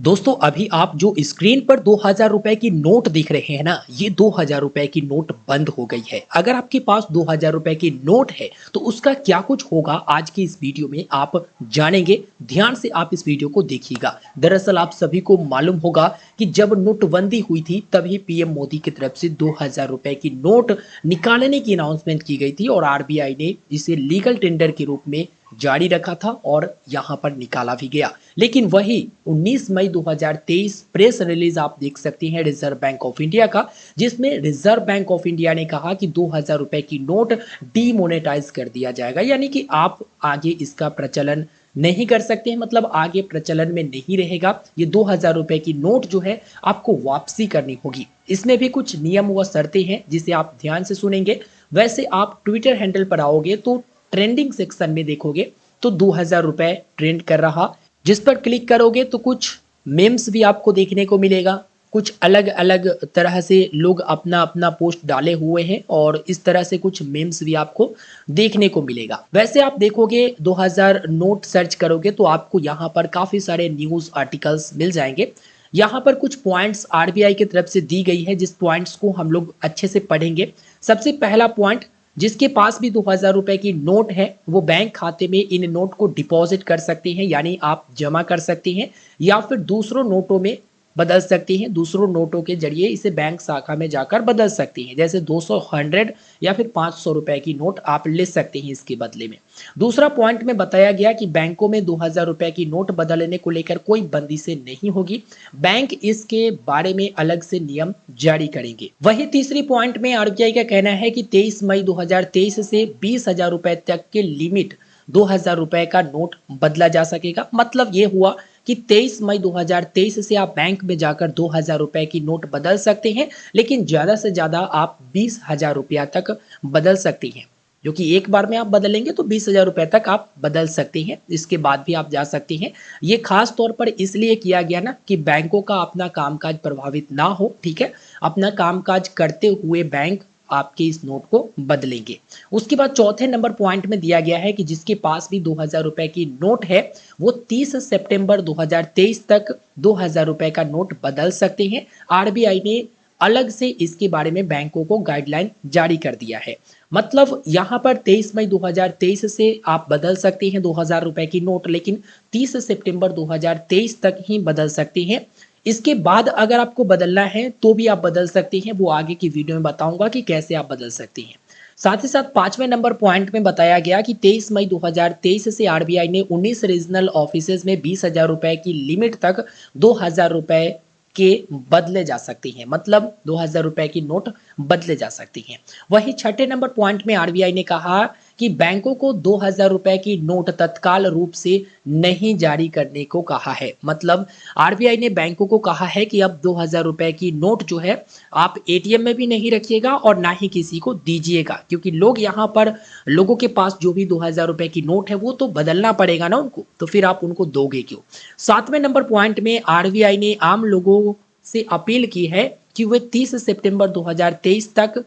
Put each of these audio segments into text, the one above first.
दोस्तों अभी आप जो स्क्रीन पर 2000 रुपए की नोट दिख रहे हैं ना, ये 2000 रुपए की नोट बंद हो गई है। अगर आपके पास 2000 रुपए की नोट है तो उसका क्या कुछ होगा आज की इस वीडियो में आप जानेंगे। ध्यान से आप इस वीडियो को देखिएगा। दरअसल आप सभी को मालूम होगा कि जब नोटबंदी हुई थी तभी पीएम मोदी की तरफ से 2000 रुपए की नोट निकालने की अनाउंसमेंट की गई थी और आरबीआई ने इसे लीगल टेंडर के रूप में जारी रखा था और यहां पर निकाला भी गया। लेकिन वही 19 मई 2023 प्रेस रिलीज आप देख सकते हैं रिजर्व बैंक ऑफ इंडिया का, जिसमें रिजर्व बैंक ऑफ इंडिया ने कहा कि 2000 रुपए की नोट डीमोनेटाइज कर दिया जाएगा, यानी कि आप आगे इसका प्रचलन नहीं कर सकते हैं, मतलब आगे प्रचलन में नहीं रहेगा। ये 2000 रुपए की नोट जो है आपको वापसी करनी होगी। इसमें भी कुछ नियम व शर्तें हैं जिसे आप ध्यान से सुनेंगे। वैसे आप ट्विटर हैंडल पर आओगे तो ट्रेंडिंग सेक्शन में देखोगे तो 2000 रुपए ट्रेंड कर रहा। जिस पर क्लिक करोगे तो कुछ मेम्स भी आपको देखने को मिलेगा। कुछ अलग अलग तरह से लोग अपना अपना पोस्ट डाले हुए हैं और इस तरह से कुछ मेम्स भी आपको देखने को मिलेगा। वैसे आप देखोगे 2000 नोट सर्च करोगे तो आपको यहाँ पर काफी सारे न्यूज आर्टिकल्स मिल जाएंगे। यहाँ पर कुछ पॉइंट्स आरबीआई की तरफ से दी गई है, जिस पॉइंट्स को हम लोग अच्छे से पढ़ेंगे। सबसे पहला पॉइंट, जिसके पास भी 2000 रुपए की नोट है वो बैंक खाते में इन नोट को डिपॉजिट कर सकते हैं, यानी आप जमा कर सकते हैं या फिर दूसरों नोटों में बदल सकती हैं। दूसरों नोटों के जरिए इसे बैंक शाखा में जाकर बदल सकती हैं, जैसे 200, 100 या फिर 500 रुपए की नोट आप ले सकते हैं इसके बदले में। दूसरा पॉइंट में बताया गया कि बैंकों में 2000 रुपए की नोट बदलने को लेकर कोई बंदिशें नहीं होगी। बैंक इसके बारे में अलग से नियम जारी करेंगे। वही तीसरी पॉइंट में आरबीआई का कहना है कि 23 मई 2023 से 20,000 रुपए तक के लिमिट 2000 रुपए का नोट बदला जा सकेगा। मतलब ये हुआ कि 23 मई 2023 से आप बैंक में जाकर 2000 रुपए की नोट बदल सकते हैं, लेकिन ज्यादा से ज्यादा आप 20,000 रुपया तक बदल सकते हैं। जो कि एक बार में आप बदलेंगे तो 20,000 रुपए तक आप बदल सकते हैं, इसके बाद भी आप जा सकते हैं। ये खास तौर पर इसलिए किया गया ना कि बैंकों का अपना कामकाज प्रभावित ना हो, ठीक है। अपना कामकाज करते हुए बैंक आपके इस नोट को बदलेंगे। उसके बाद चौथे नंबर पॉइंट में दिया गया है कि जिसके पास भी 2000 रुपए की नोट है वो 30 सितंबर 2023 तक 2000 रुपए का नोट बदल सकते हैं। आरबीआई ने अलग से इसके बारे में बैंकों को गाइडलाइन जारी कर दिया है। मतलब यहाँ पर 23 मई 2023 से आप बदल सकते हैं 2000 रुपए की नोट, लेकिन 30 सितंबर 2023 तक ही बदल सकते हैं। इसके बाद अगर आपको बदलना है तो भी आप बदल सकते हैं, वो आगे की वीडियो में बताऊंगा कि कैसे आप बदल सकते हैं। साथ ही साथ पांचवें नंबर पॉइंट में बताया गया कि 23 मई 2023 से आरबीआई ने 19 रीजनल ऑफिसेज में 20,000 रुपए की लिमिट तक 2000 रुपए के बदले जा सकते हैं, मतलब 2000 रुपए की नोट बदले जा सकती हैं। वही छठे नंबर पॉइंट में आरबीआई ने कहा कि बैंकों को 2000 रुपए की नोट तत्काल रूप से नहीं जारी करने को कहा है। मतलब आरबीआई ने बैंकों को कहा है कि अब 2000 रुपए की नोट जो है आप एटीएम में भी नहीं रखिएगा और ना ही किसी को दीजिएगा, क्योंकि लोग यहाँ पर लोगों के पास जो भी 2000 रुपए की नोट है वो तो बदलना पड़ेगा ना उनको, तो फिर आप उनको दोगे क्यों। सातवें नंबर पॉइंट में आरबीआई ने आम लोगों से अपील की है कि वे 30 सितंबर 2023 तक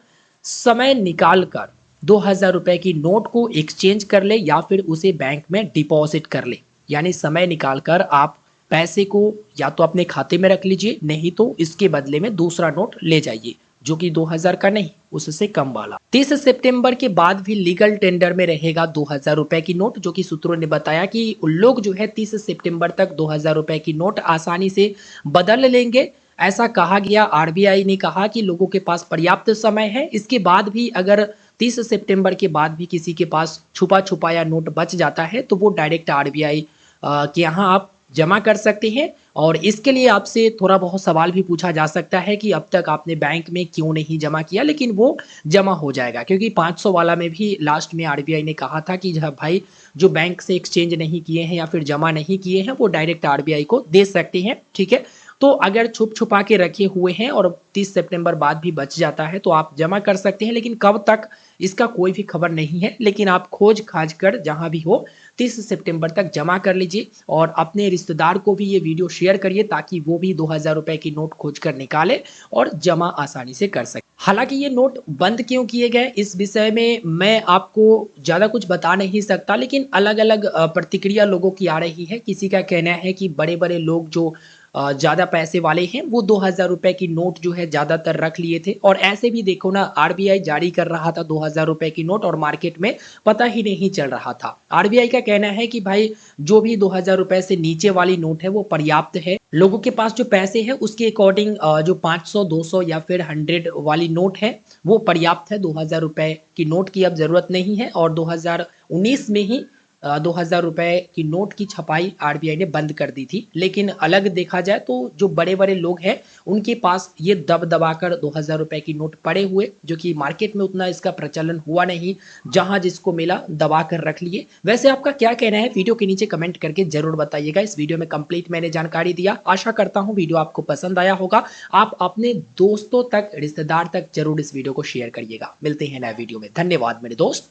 समय निकाल कर 2000 रुपए की नोट को एक्सचेंज कर ले या फिर उसे बैंक में डिपॉजिट कर ले। यानी समय निकाल कर आप पैसे को या तो अपने खाते में रख लीजिए, नहीं तो इसके बदले में दूसरा नोट ले जाइए जो कि 2000 का नहीं, उससे कम वाला। 30 सितंबर के बाद भी लीगल टेंडर में रहेगा 2000 रुपए की नोट, जो कि सूत्रों ने बताया कि लोग जो है 30 सितंबर तक 2000 रुपए की नोट आसानी से बदल लेंगे। ऐसा कहा गया। आरबीआई ने कहा कि लोगों के पास पर्याप्त समय है। इसके बाद भी अगर 30 सितंबर के बाद भी किसी के पास छुपा छुपाया नोट बच जाता है तो वो डायरेक्ट आरबीआई के यहाँ आप जमा कर सकते हैं। और इसके लिए आपसे थोड़ा बहुत सवाल भी पूछा जा सकता है कि अब तक आपने बैंक में क्यों नहीं जमा किया, लेकिन वो जमा हो जाएगा, क्योंकि 500 वाला में भी लास्ट में आरबीआई ने कहा था कि भाई जो बैंक से एक्सचेंज नहीं किए हैं या फिर जमा नहीं किए हैं वो डायरेक्ट आरबीआई को दे सकते हैं, ठीक है। तो अगर छुप छुपा के रखे हुए हैं और 30 सितंबर बाद भी बच जाता है तो आप जमा कर सकते हैं, लेकिन कब तक इसका कोई भी खबर नहीं है। लेकिन आप खोज खाज कर जहां भी हो 30 सितंबर तक जमा कर लीजिए और अपने रिश्तेदार को भी ये वीडियो शेयर करिए ताकि वो भी 2000 रुपए की नोट खोज कर निकाले और जमा आसानी से कर सके। हालांकि ये नोट बंद क्यों किए गए इस विषय में मैं आपको ज्यादा कुछ बता नहीं सकता, लेकिन अलग अलग प्रतिक्रिया लोगों की आ रही है। किसी का कहना है कि बड़े बड़े लोग जो ज़्यादा पैसे वाले हैं वो 2000 रुपए की नोट जो है ज़्यादातर रख लिए थे और ऐसे भी देखो ना आरबीआई जारी कर रहा था 2000 रुपए की नोट और मार्केट में पता ही नहीं चल रहा था। आरबीआई का कहना है कि भाई जो भी 2000 रुपए से नीचे वाली नोट है वो पर्याप्त है। लोगों के पास जो पैसे हैं उसके अकॉर्डिंग जो 500, 200 या फिर 100 वाली नोट है वो पर्याप्त है। 2000 रुपए की नोट की अब ज़रूरत नहीं है और 2019 में ही 2000 रुपए की नोट की छपाई आरबीआई ने बंद कर दी थी। लेकिन अलग देखा जाए तो जो बड़े-बड़े लोग हैं उनके पास ये दब-दबाकर 2000 रुपए की नोट पड़े हुए जो कि मार्केट में उतना इसका प्रचलन हुआ नहीं, जहाँ जिसको मिला दबा कर रख लिए। वैसे आपका क्या कहना है वीडियो के नीचे कमेंट करके ज़रूर बताइएगा। इस वीडियो में कंप्लीट मैंने जानकारी दिया। आशा करता हूँ वीडियो आपको पसंद आया होगा। आप अपने दोस्तों तक, रिश्तेदार तक ज़रूर इस वीडियो को शेयर करिएगा। मिलते हैं नए वीडियो में। धन्यवाद मेरे दोस्त।